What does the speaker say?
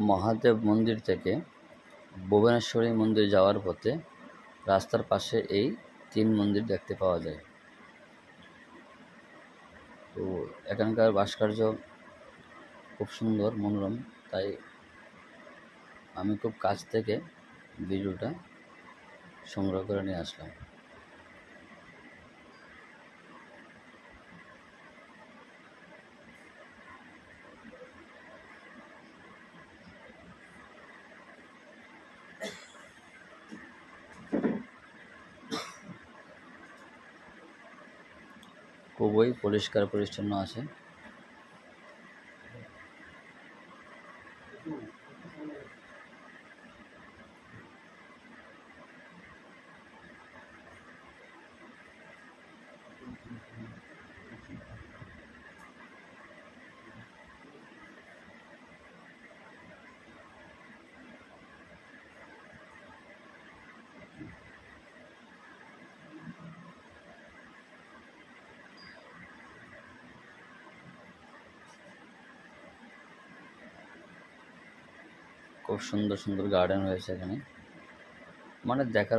মহাদেব মন্দির থেকে ভুবনেশ্বরী মন্দির যাওয়ার পথে রাস্তার পাশে এই 3 মন্দির দেখতে পাওয়া যায়। তো এখানকার ভাস্কর্য খুব সুন্দর, মনোরম, তাই আমি খুব কাছ থেকে ভিডিওটা সংগ্রহ করে নিয়ে আসলাম। খুবই পরিষ্কার পরিচ্ছন্ন আছে। খুব সুন্দর সুন্দর গার্ডেন রয়েছে এখানে, মানে দেখার